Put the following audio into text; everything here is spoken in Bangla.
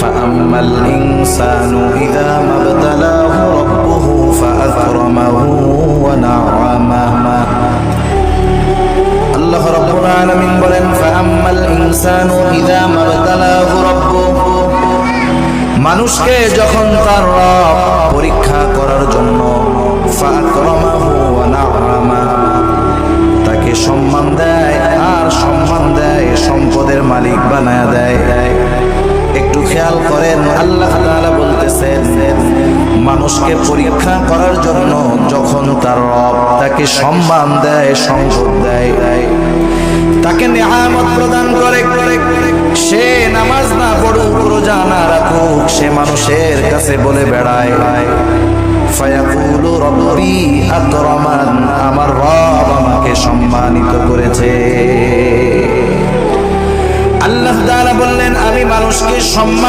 فأما الإنسان إذا ما ابتلاه ربه فأكرمه ونعمه আল্লাহ রাব্বুল আলামিন বলেন ফাআম্মাল ইনসানু ইযা মাবতালাহু রাব্বুহু মানুষকে যখন তার রব পরীক্ষা করার জন্য ফাআকরামাহু ওয়া না'আমা তাকে সম্মান দেয় আর সম্মান দেয় সম্পদের মালিক বানায়া দেয়। একটু খেয়াল করেন আল্লাহ তাআলা বলতেছেন মানুষকে পরীক্ষা করার জন্য যখন তার রব তাকে সম্মান দেয় সম্পদ দেয় তাকে নিয়ামত প্রদান করে সে নামাজ না পড়ুক রোজা না রাখুক সে মানুষের কাছে বলে বেড়ায় ফায়াকুলু রব্বি আকরামান আমার রব আমাকে সম্মানিত করেছে। আল্লাহ তাআলা বললেন আমি মানুষকে সম্মান